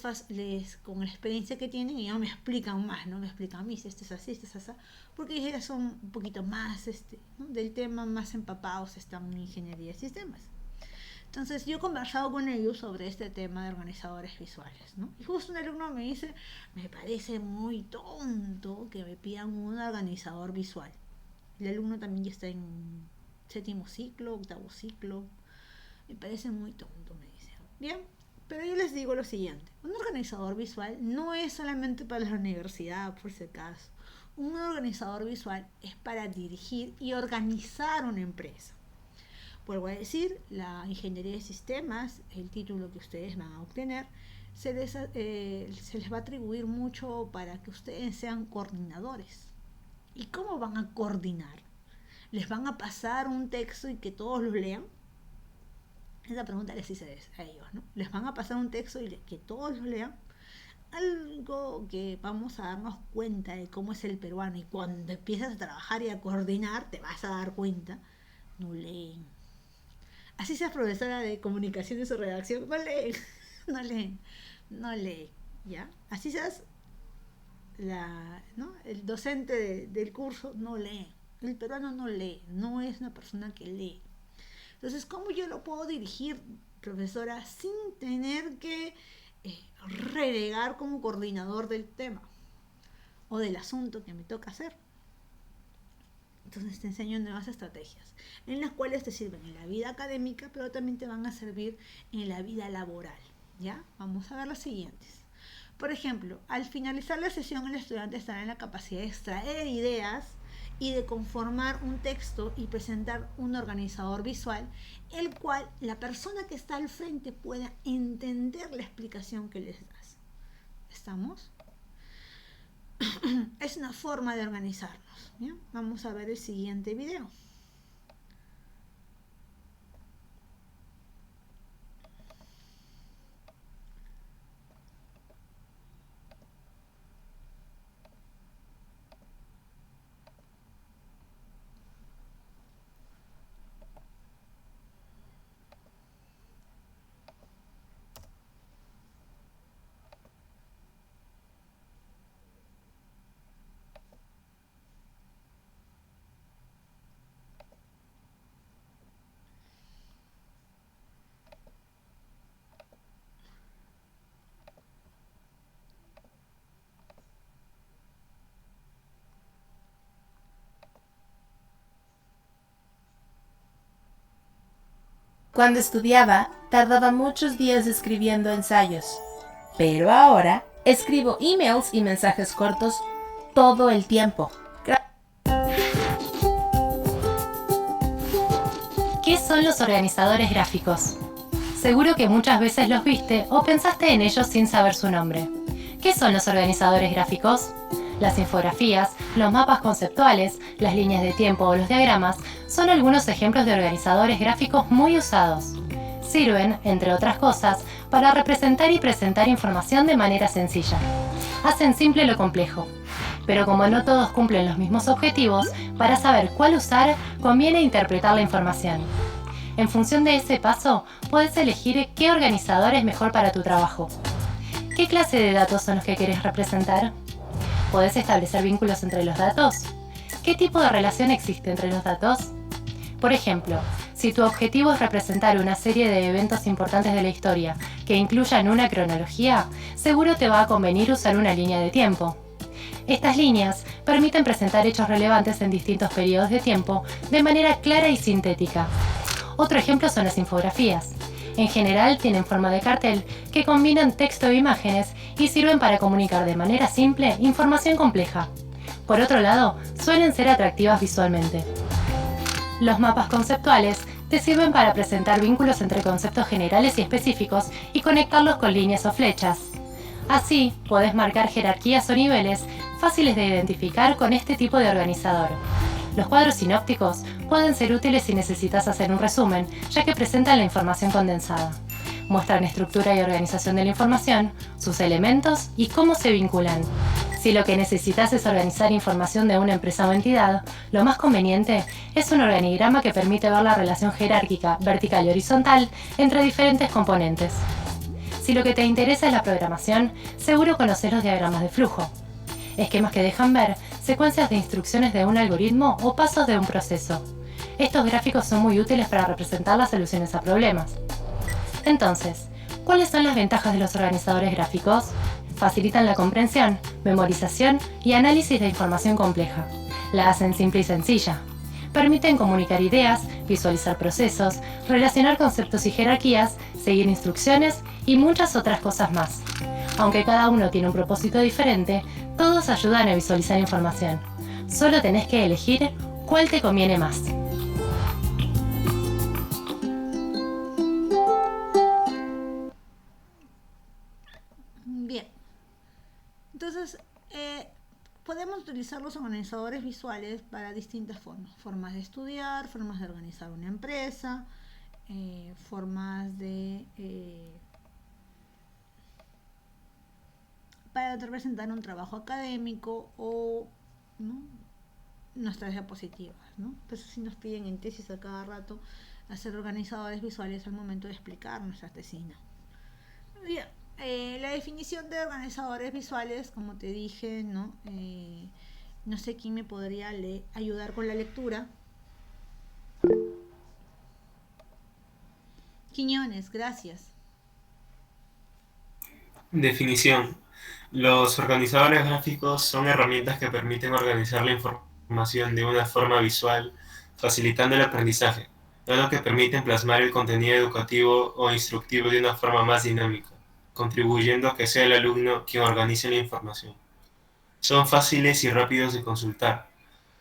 con la experiencia que tienen, ellos me explican más, ¿no? Me explican a mí, esto es así, porque ellos ya son un poquito más ¿no? del tema, más empapados están en ingeniería de sistemas. Entonces yo he conversado con ellos sobre este tema de organizadores visuales, ¿no? Y justo un alumno me dice, me parece muy tonto que me pidan un organizador visual. El alumno también ya está en 7º ciclo, 8º ciclo. Me parece muy tonto, me dice. Bien, pero yo les digo lo siguiente. Un organizador visual no es solamente para la universidad, por si acaso. Un organizador visual es para dirigir y organizar una empresa. Vuelvo a decir, la ingeniería de sistemas, el título que ustedes van a obtener, se les va a atribuir mucho para que ustedes sean coordinadores. ¿Y cómo van a coordinar? ¿Les van a pasar un texto y que todos lo lean? Esa pregunta les hice a ellos, ¿no? ¿Les van a pasar un texto y que todos lo lean? Algo que vamos a darnos cuenta de cómo es el peruano, y cuando empiezas a trabajar y a coordinar te vas a dar cuenta, no leen. Así seas profesora de comunicaciones o redacción, no leen, ¿ya? Así seas el docente del curso, no lee. El peruano no lee, no es una persona que lee. Entonces, ¿cómo yo lo puedo dirigir, profesora, sin tener que relegar como coordinador del tema o del asunto que me toca hacer? Entonces te enseño nuevas estrategias, en las cuales te sirven en la vida académica, pero también te van a servir en la vida laboral, ¿ya? Vamos a ver las siguientes. Por ejemplo, al finalizar la sesión, el estudiante estará en la capacidad de extraer ideas y de conformar un texto y presentar un organizador visual, el cual la persona que está al frente pueda entender la explicación que les das. ¿Estamos? Es una forma de organizarnos. ¿Bien? Vamos a ver el siguiente video. Cuando estudiaba, tardaba muchos días escribiendo ensayos, pero ahora escribo emails y mensajes cortos todo el tiempo. ¿Qué son los organizadores gráficos? Seguro que muchas veces los viste o pensaste en ellos sin saber su nombre. ¿Qué son los organizadores gráficos? Las infografías, los mapas conceptuales, las líneas de tiempo o los diagramas son algunos ejemplos de organizadores gráficos muy usados. Sirven, entre otras cosas, para representar y presentar información de manera sencilla. Hacen simple lo complejo. Pero como no todos cumplen los mismos objetivos, para saber cuál usar, conviene interpretar la información. En función de ese paso, puedes elegir qué organizador es mejor para tu trabajo. ¿Qué clase de datos son los que quieres representar? ¿Podés establecer vínculos entre los datos? ¿Qué tipo de relación existe entre los datos? Por ejemplo, si tu objetivo es representar una serie de eventos importantes de la historia que incluyan una cronología, seguro te va a convenir usar una línea de tiempo. Estas líneas permiten presentar hechos relevantes en distintos periodos de tiempo de manera clara y sintética. Otro ejemplo son las infografías. En general tienen forma de cartel que combinan texto e imágenes y sirven para comunicar de manera simple información compleja. Por otro lado, suelen ser atractivas visualmente. Los mapas conceptuales te sirven para presentar vínculos entre conceptos generales y específicos y conectarlos con líneas o flechas. Así, podés marcar jerarquías o niveles fáciles de identificar con este tipo de organizador. Los cuadros sinópticos pueden ser útiles si necesitas hacer un resumen, ya que presentan la información condensada. Muestran estructura y organización de la información, sus elementos y cómo se vinculan. Si lo que necesitas es organizar información de una empresa o entidad, lo más conveniente es un organigrama que permite ver la relación jerárquica, vertical y horizontal entre diferentes componentes. Si lo que te interesa es la programación, seguro conoces los diagramas de flujo. Esquemas que dejan ver secuencias de instrucciones de un algoritmo o pasos de un proceso. Estos gráficos son muy útiles para representar las soluciones a problemas. Entonces, ¿cuáles son las ventajas de los organizadores gráficos? Facilitan la comprensión, memorización y análisis de información compleja. La hacen simple y sencilla. Permiten comunicar ideas, visualizar procesos, relacionar conceptos y jerarquías, seguir instrucciones y muchas otras cosas más. Aunque cada uno tiene un propósito diferente, todos ayudan a visualizar información. Solo tenés que elegir cuál te conviene más. Bien. Entonces, podemos utilizar los organizadores visuales para distintas formas. Formas de estudiar, formas de organizar una empresa, formas de... para representar un trabajo académico o, ¿no?, nuestras diapositivas, ¿no? Pues si nos piden en tesis a cada rato hacer organizadores visuales al momento de explicar nuestra tesina. Bien. La definición de organizadores visuales, como te dije, ¿no? No sé quién me podría ayudar con la lectura. Quiñones, gracias. Definición. Los organizadores gráficos son herramientas que permiten organizar la información de una forma visual, facilitando el aprendizaje, dado que permiten plasmar el contenido educativo o instructivo de una forma más dinámica, contribuyendo a que sea el alumno quien organice la información. Son fáciles y rápidos de consultar,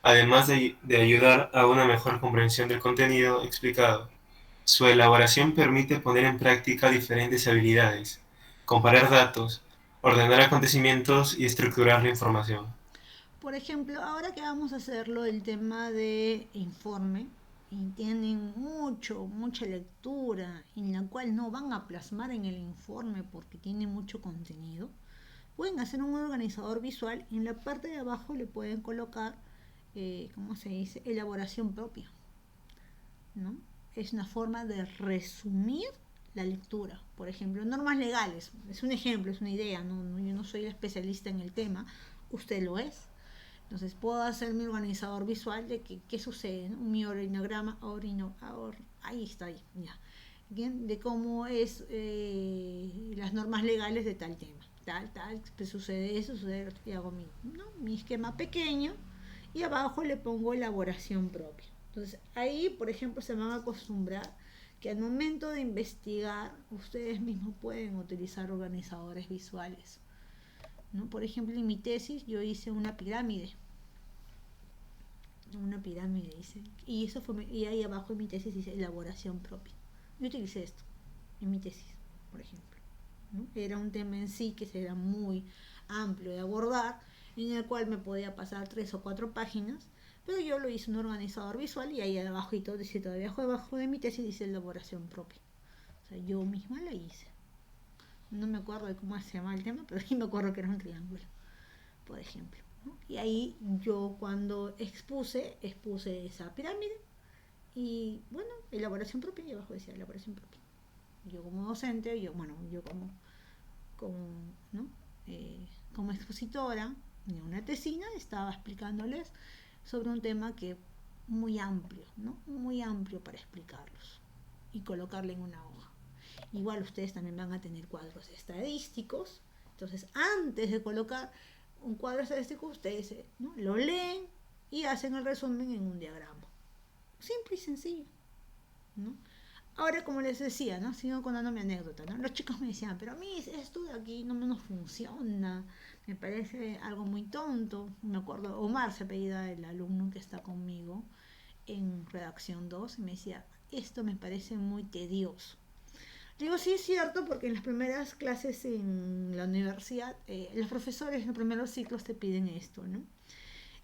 además de ayudar a una mejor comprensión del contenido explicado. Su elaboración permite poner en práctica diferentes habilidades, comparar datos, ordenar acontecimientos y estructurar la información. Por ejemplo, ahora que vamos a hacerlo el tema de informe, y tienen mucha lectura, en la cual no van a plasmar en el informe porque tiene mucho contenido, pueden hacer un organizador visual y en la parte de abajo le pueden colocar, ¿cómo se dice?, elaboración propia, ¿no? Es una forma de resumir la lectura. Por ejemplo, normas legales, es un ejemplo, es una idea, ¿no? Yo no soy especialista en el tema, usted lo es. Entonces puedo hacer mi organizador visual de qué sucede, ¿no? Mi organograma, ahí está, ya. Bien, de cómo es las normas legales de tal tema, tal, pues sucede eso, sucede esto, y hago mi esquema pequeño y abajo le pongo elaboración propia. Entonces ahí, por ejemplo, se van a acostumbrar que al momento de investigar ustedes mismos pueden utilizar organizadores visuales, ¿no? Por ejemplo, en mi tesis yo hice una pirámide hice, y eso fue, y ahí abajo en mi tesis dice elaboración propia. Yo utilicé esto en mi tesis, por ejemplo, ¿no? Era un tema en sí que era muy amplio de abordar, en el cual me podía pasar 3 o 4 páginas, pero yo lo hice un organizador visual y ahí abajo y todo dice, todavía abajo de mi tesis dice elaboración propia. O sea, yo misma la hice. No me acuerdo de cómo se llama el tema, pero sí me acuerdo que era un triángulo, por ejemplo, ¿no? Y ahí yo cuando expuse esa pirámide y bueno, elaboración propia, y abajo decía elaboración propia. Yo como docente, yo ¿no? Como expositora de una tesina estaba explicándoles sobre un tema que muy amplio, ¿no? Muy amplio para explicarlos y colocarle en una hoja. Igual ustedes también van a tener cuadros estadísticos, entonces antes de colocar un cuadro estadístico ustedes, ¿no?, lo leen y hacen el resumen en un diagrama. Simple y sencillo, ¿no? Ahora, como les decía, ¿no?, sigo contando mi anécdota, ¿no? Los chicos me decían, pero a mí esto de aquí no funciona, me parece algo muy tonto. Me acuerdo, Omar se apellida el alumno que está conmigo en redacción 2, y me decía, esto me parece muy tedioso. Digo, sí es cierto, porque en las primeras clases en la universidad, los profesores en los primeros ciclos te piden esto, ¿no?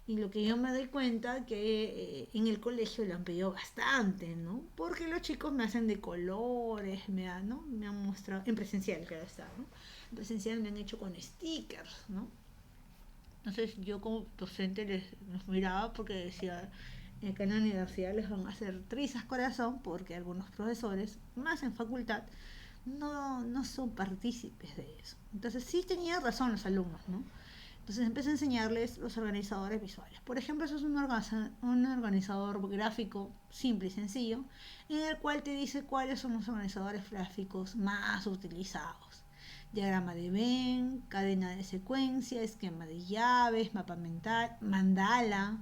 Y lo que yo me doy cuenta que en el colegio lo han pedido bastante, ¿no? Porque los chicos me hacen de colores, ¿no? Me han mostrado, en presencial, claro está, ¿no? En presencial me han hecho con stickers, ¿no? Entonces yo como docente los miraba porque decía, acá en la universidad les van a hacer trizas corazón porque algunos profesores, más en facultad, no son partícipes de eso. Entonces sí tenía razón los alumnos, ¿no? Entonces empecé a enseñarles los organizadores visuales. Por ejemplo, eso es un organizador gráfico simple y sencillo, en el cual te dice cuáles son los organizadores gráficos más utilizados. Diagrama de Venn, cadena de secuencia, esquema de llaves, mapa mental, mandala,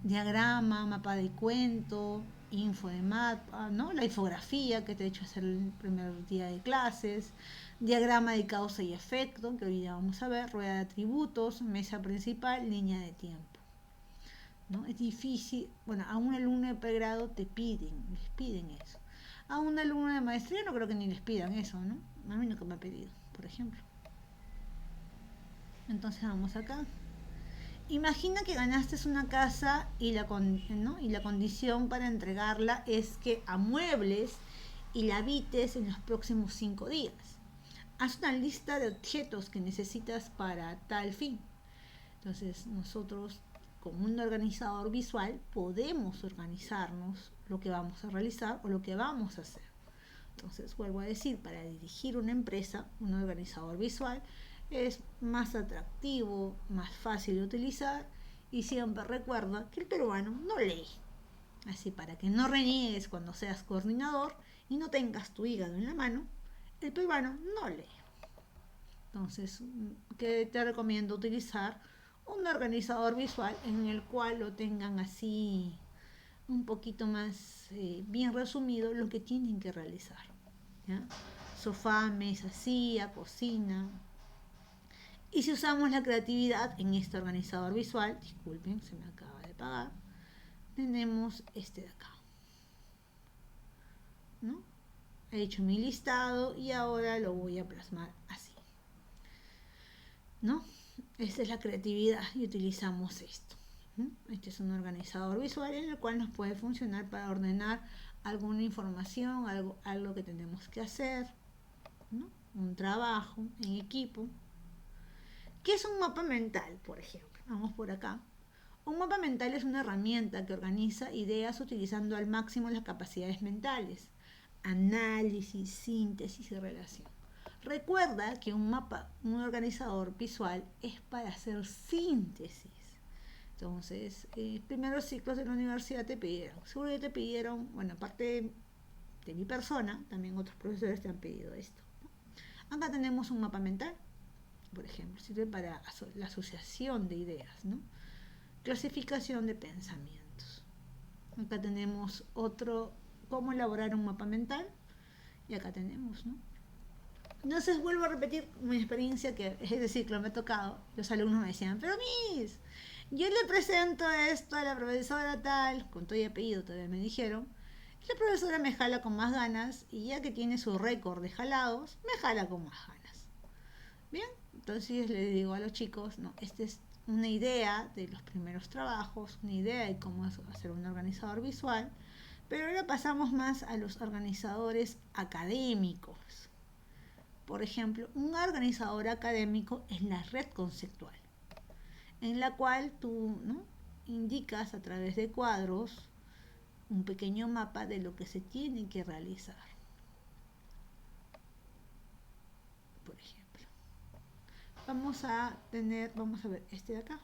diagrama, mapa de cuento, info de mapa, ¿no? La infografía que te he hecho hacer el primer día de clases, diagrama de causa y efecto, que hoy ya vamos a ver, rueda de atributos, mesa principal, línea de tiempo, ¿no? Es difícil, bueno, a un alumno de pregrado les piden eso. A un alumno de maestría no creo que ni les pidan eso, ¿no? A mí nunca me ha pedido, por ejemplo. Entonces vamos acá. Imagina que ganaste una casa y y la condición para entregarla es que amuebles y la habites en los próximos 5 días. Haz una lista de objetos que necesitas para tal fin. Entonces nosotros, como un organizador visual, podemos organizarnos lo que vamos a realizar o lo que vamos a hacer. Entonces, vuelvo a decir, para dirigir una empresa, un organizador visual es más atractivo, más fácil de utilizar, y siempre recuerda que el peruano no lee. Así, para que no reniegues cuando seas coordinador y no tengas tu hígado en la mano, el peruano no lee. Entonces, ¿qué te recomiendo utilizar? Un organizador visual en el cual lo tengan así un poquito más bien resumido lo que tienen que realizar, ¿ya? Sofá, mesa, silla, cocina. Y si usamos la creatividad en este organizador visual, disculpen, se me acaba de apagar, tenemos este de acá, ¿no? He hecho mi listado y ahora lo voy a plasmar así, ¿no? Esta es la creatividad y utilizamos esto. Este es un organizador visual en el cual nos puede funcionar para ordenar alguna información, algo que tenemos que hacer, ¿no? Un trabajo en equipo. ¿Qué es un mapa mental, por ejemplo? Vamos por acá. Un mapa mental es una herramienta que organiza ideas utilizando al máximo las capacidades mentales, análisis, síntesis y relación. Recuerda que un organizador visual es para hacer síntesis. Entonces, primeros ciclos de la universidad te pidieron, seguro que te pidieron, bueno, aparte de mi persona, también otros profesores te han pedido esto, ¿no? Acá tenemos un mapa mental, por ejemplo, sirve para la asociación de ideas, ¿no? Clasificación de pensamientos. Acá tenemos otro, cómo elaborar un mapa mental, y acá tenemos, ¿no? Entonces vuelvo a repetir mi experiencia, que es decir, que me ha tocado. Los alumnos me decían, pero Miss, yo le presento esto a la profesora tal, con todo y apellido todavía me dijeron, la profesora me jala con más ganas, y ya que tiene su récord de jalados, me jala con más ganas. Bien, entonces les digo a los chicos, no, esta es una idea de los primeros trabajos, una idea de cómo hacer un organizador visual, pero ahora pasamos más a los organizadores académicos. Por ejemplo, un organizador académico es la red conceptual, en la cual tú, ¿no?, indicas a través de cuadros un pequeño mapa de lo que se tiene que realizar. Por ejemplo, vamos a ver este de acá.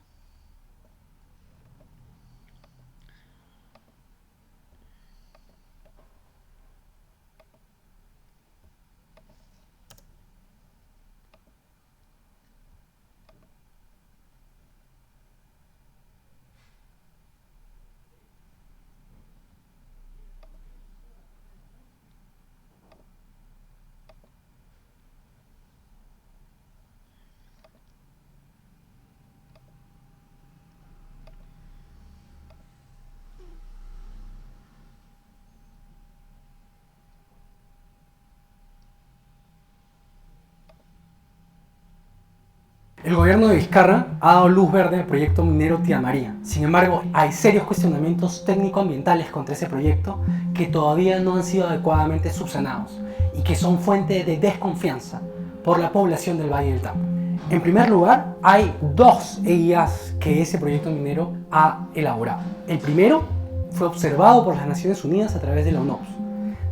El gobierno de Vizcarra ha dado luz verde al proyecto minero Tía María. Sin embargo, hay serios cuestionamientos técnico-ambientales contra ese proyecto que todavía no han sido adecuadamente subsanados y que son fuente de desconfianza por la población del Valle del Tambo. En primer lugar, hay dos EIAs que ese proyecto minero ha elaborado. El primero fue observado por las Naciones Unidas a través de la UNOPS.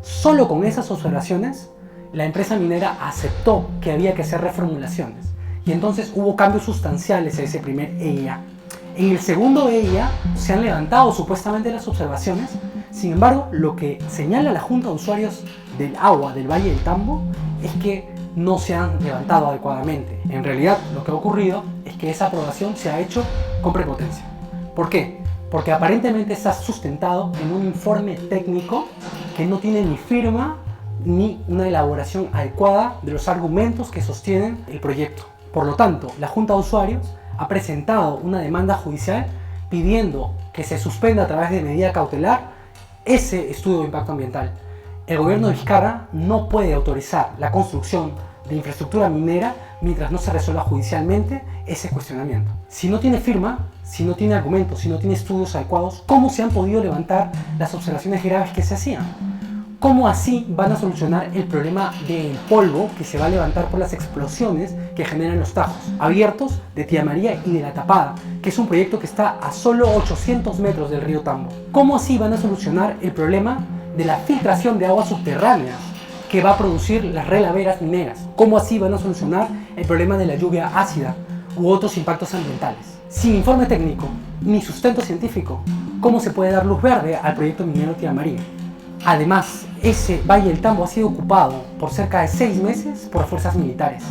Solo con esas observaciones, la empresa minera aceptó que había que hacer reformulaciones y entonces hubo cambios sustanciales a ese primer EIA. En el segundo EIA se han levantado supuestamente las observaciones, sin embargo, lo que señala la Junta de Usuarios del Agua del Valle del Tambo es que no se han levantado adecuadamente. En realidad, lo que ha ocurrido es que esa aprobación se ha hecho con prepotencia. ¿Por qué? Porque aparentemente está sustentado en un informe técnico que no tiene ni firma ni una elaboración adecuada de los argumentos que sostienen el proyecto. Por lo tanto, la Junta de Usuarios ha presentado una demanda judicial pidiendo que se suspenda a través de medida cautelar ese estudio de impacto ambiental. El gobierno de Vizcarra no puede autorizar la construcción de infraestructura minera mientras no se resuelva judicialmente ese cuestionamiento. Si no tiene firma, si no tiene argumentos, si no tiene estudios adecuados, ¿cómo se han podido levantar las observaciones graves que se hacían? ¿Cómo así van a solucionar el problema del polvo que se va a levantar por las explosiones que generan los tajos abiertos de Tía María y de La Tapada, que es un proyecto que está a solo 800 metros del río Tambo? ¿Cómo así van a solucionar el problema de la filtración de aguas subterráneas que va a producir las relaveras mineras? ¿Cómo así van a solucionar el problema de la lluvia ácida u otros impactos ambientales? Sin informe técnico ni sustento científico, ¿cómo se puede dar luz verde al proyecto minero Tía María? Además, ese Valle del Tambo ha sido ocupado por cerca de 6 meses por fuerzas militares.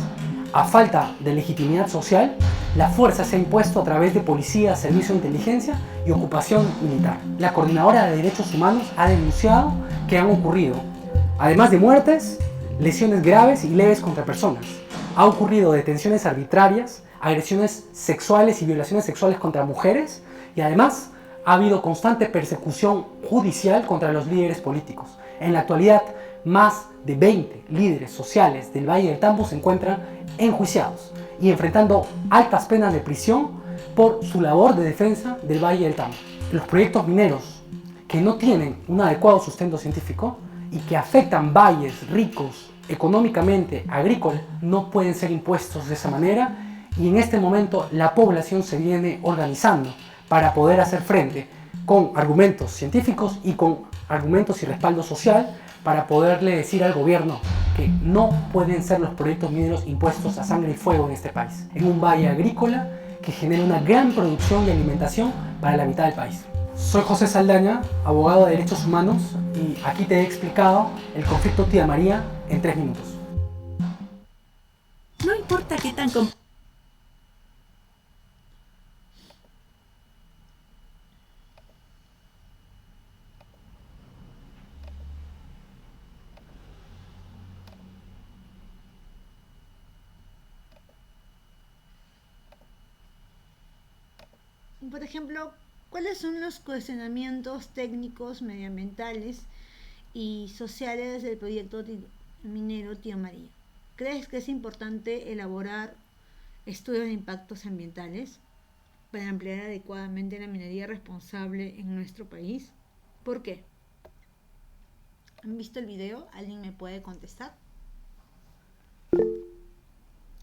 A falta de legitimidad social, la fuerza se ha impuesto a través de policía, servicio de inteligencia y ocupación militar. La Coordinadora de Derechos Humanos ha denunciado que han ocurrido, además de muertes, lesiones graves y leves contra personas. Ha ocurrido detenciones arbitrarias, agresiones sexuales y violaciones sexuales contra mujeres y además ha habido constante persecución judicial contra los líderes políticos. En la actualidad, más de 20 líderes sociales del Valle del Tambo se encuentran enjuiciados y enfrentando altas penas de prisión por su labor de defensa del Valle del Tambo. Los proyectos mineros que no tienen un adecuado sustento científico y que afectan valles ricos económicamente, agrícolas, no pueden ser impuestos de esa manera, y en este momento la población se viene organizando para poder hacer frente con argumentos científicos y con argumentos y respaldo social para poderle decir al gobierno que no pueden ser los proyectos mineros impuestos a sangre y fuego en este país, en un valle agrícola que genera una gran producción y alimentación para la mitad del país. Soy José Saldaña, abogado de derechos humanos, y aquí te he explicado el conflicto Tía María en 3 minutos. No importa qué tan Por ejemplo, ¿cuáles son los cuestionamientos técnicos, medioambientales y sociales del proyecto minero Tía María? ¿Crees que es importante elaborar estudios de impactos ambientales para emplear adecuadamente la minería responsable en nuestro país? ¿Por qué? ¿Han visto el video? ¿Alguien me puede contestar?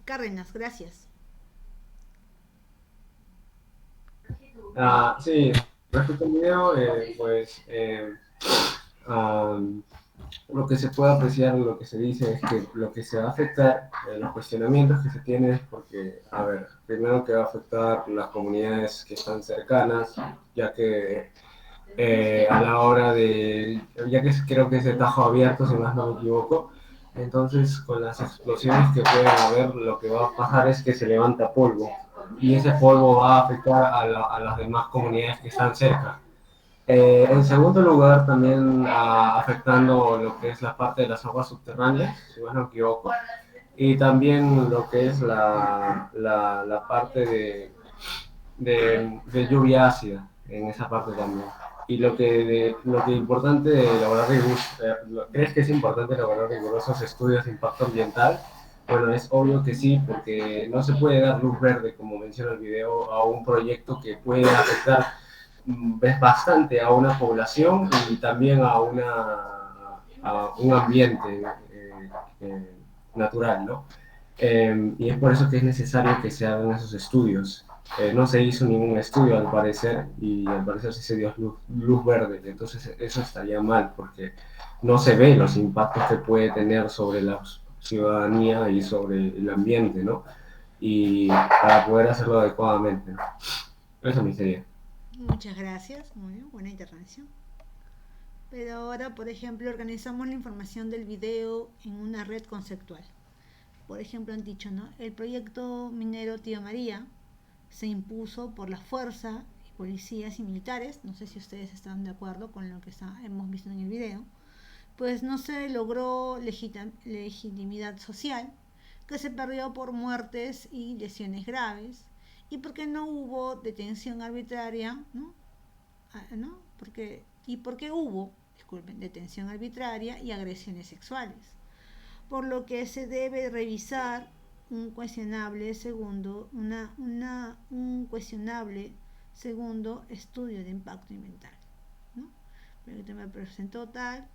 Cárdenas, gracias. Sí, respecto al video, lo que se puede apreciar, lo que se dice es que lo que se va a afectar, los cuestionamientos que se tienen es porque, primero que va a afectar las comunidades que están cercanas, ya que a la hora de, ya que creo que es de tajo abierto, si más no me equivoco, entonces con las explosiones que pueden haber, lo que va a pasar es que se levanta polvo, y ese polvo va a afectar a las demás comunidades que están cerca. En segundo lugar, también afectando lo que es la parte de las aguas subterráneas, si más no me equivoco, y también lo que es la parte de lluvia ácida, en esa parte también. Y lo que importante de elaborar ¿crees que es importante elaborar rigurosos estudios de impacto ambiental? Bueno, es obvio que sí, porque no se puede dar luz verde, como menciona el video, a un proyecto que puede afectar bastante a una población y también a un ambiente natural, ¿no? Y es por eso que es necesario que se hagan esos estudios. No se hizo ningún estudio al parecer, y al parecer sí se dio luz verde, entonces eso estaría mal, porque no se ve los impactos que puede tener sobre la ciudadanía y sobre el ambiente, ¿no? Y para poder hacerlo adecuadamente, ¿no? Eso me sería. Muchas gracias, muy bien, buena intervención. Pero ahora, por ejemplo, organizamos la información del video en una red conceptual. Por ejemplo, han dicho, ¿no? El proyecto minero Tía María se impuso por la fuerza, policías y militares, no sé si ustedes están de acuerdo con lo que hemos visto en el video, pues no se logró legitimidad social, que se perdió por muertes y lesiones graves, y porque no hubo detención arbitraria, ¿no? ¿No? Porque hubo, disculpen, detención arbitraria y agresiones sexuales, por lo que se debe revisar un cuestionable segundo estudio de impacto ambiental, ¿no? El tema presentó tal,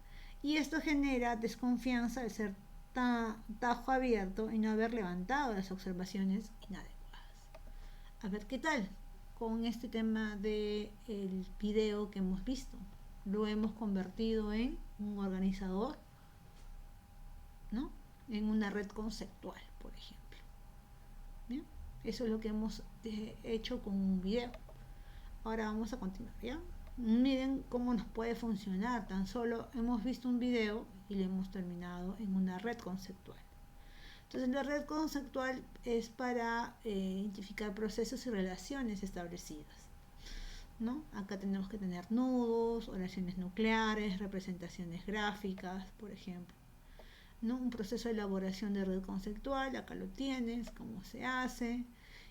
y esto genera desconfianza al ser tajo abierto y no haber levantado las observaciones inadecuadas. A ver qué tal con este tema del video que hemos visto. Lo hemos convertido en un organizador, ¿no? En una red conceptual, por ejemplo. ¿Bien? Eso es lo que hemos hecho con un video. Ahora vamos a continuar, ¿ya? Miren cómo nos puede funcionar. Tan solo hemos visto un video y lo hemos terminado en una red conceptual. Entonces la red conceptual es para identificar procesos y relaciones establecidas, ¿no? Acá tenemos que tener nudos, oraciones nucleares, representaciones gráficas, por ejemplo, ¿no? Un proceso de elaboración de red conceptual, acá lo tienes, cómo se hace,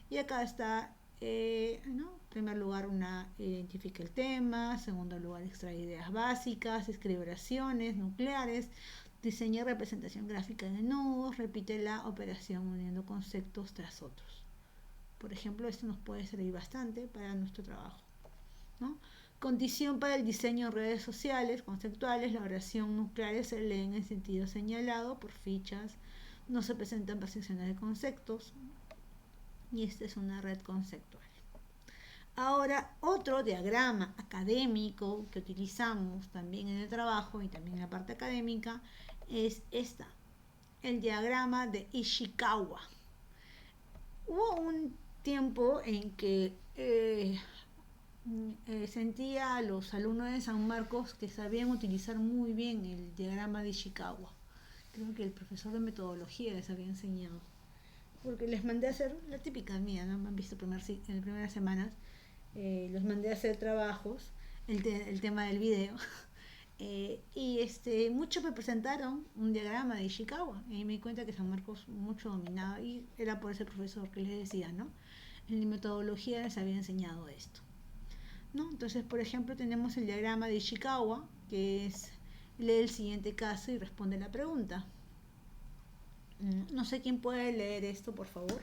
y acá está, ¿no? En primer lugar, identifica el tema, segundo lugar, extrae ideas básicas, escribe oraciones nucleares, diseña representación gráfica de nudos, repite la operación uniendo conceptos tras otros. Por ejemplo, esto nos puede servir bastante para nuestro trabajo, ¿no? Condición para el diseño de redes sociales conceptuales: la oración nucleares se lee en el sentido señalado por fichas, no se presentan percepciones de conceptos, y esta es una red conceptual. Ahora, otro diagrama académico que utilizamos también en el trabajo y también en la parte académica es el diagrama de Ishikawa. Hubo un tiempo en que sentía a los alumnos de San Marcos que sabían utilizar muy bien el diagrama de Ishikawa. Creo que el profesor de metodología les había enseñado, porque les mandé a hacer la típica mía, ¿no? Me han visto en las primeras semanas, los mandé a hacer trabajos, el tema del video, y muchos me presentaron un diagrama de Ishikawa, y me di cuenta que San Marcos mucho dominaba, y era por ese profesor que les decía, ¿no? En metodología les había enseñado esto, ¿no? Entonces, por ejemplo, tenemos el diagrama de Ishikawa, que es: lee el siguiente caso y responde la pregunta. No sé quién puede leer esto, por favor.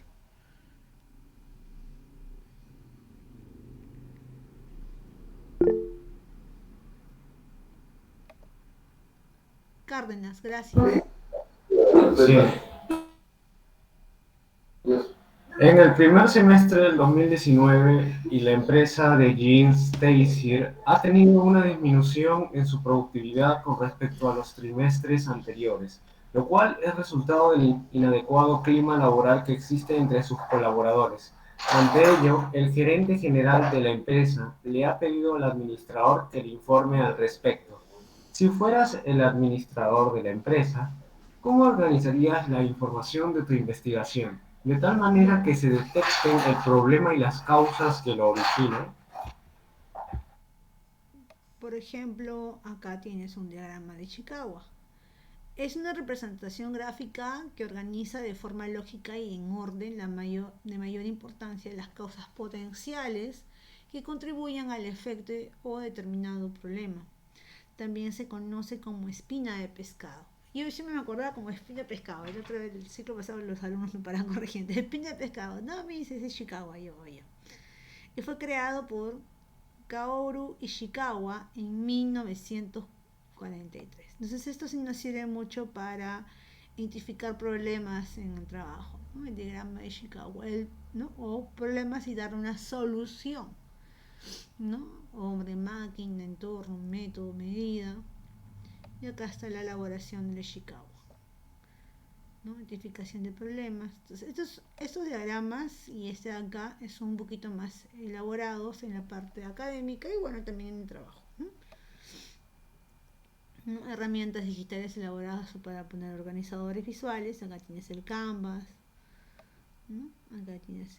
Cárdenas, gracias. Sí. En el primer semestre del 2019, y la empresa de jeans Tayseer ha tenido una disminución en su productividad con respecto a los trimestres anteriores, lo cual es resultado del inadecuado clima laboral que existe entre sus colaboradores. Ante ello, el gerente general de la empresa le ha pedido al administrador que le informe al respecto. Si fueras el administrador de la empresa, ¿cómo organizarías la información de tu investigación, de tal manera que se detecten el problema y las causas que lo originan? Por ejemplo, acá tienes un diagrama de Ishikawa. Es una representación gráfica que organiza de forma lógica y en orden de mayor importancia las causas potenciales que contribuyan al efecto o determinado problema. También se conoce como espina de pescado. Y hoy sí me acordaba como espina de pescado. El otro el ciclo pasado los alumnos me paraban corrigiendo. Espina de pescado. No, me dice, es de Chicago. Yo. Y fue creado por Kaoru Ishikawa en 1943. Entonces esto sí nos sirve mucho para identificar problemas en el trabajo, ¿no? El diagrama de Ishikawa, ¿no? O problemas y dar una solución, ¿no? Hombre, máquina, entorno, método, medida. Y acá está la elaboración de Ishikawa, ¿no? Identificación de problemas. Entonces estos diagramas y este de acá son un poquito más elaborados en la parte académica y bueno, también en el trabajo, ¿no? ¿No? Herramientas digitales elaboradas para poner organizadores visuales. Acá tienes el Canvas, ¿no? Acá tienes.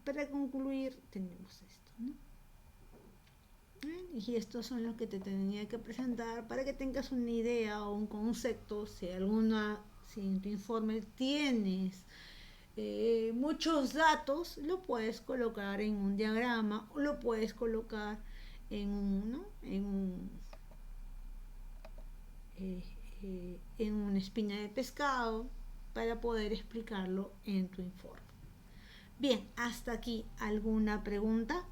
Para concluir tenemos esto, ¿no? Y estos son los que te tenía que presentar para que tengas una idea o un concepto. Si en tu informe tienes muchos datos, lo puedes colocar en un diagrama o lo puedes colocar en una espina de pescado para poder explicarlo en tu informe. Bien, hasta aquí, ¿alguna pregunta?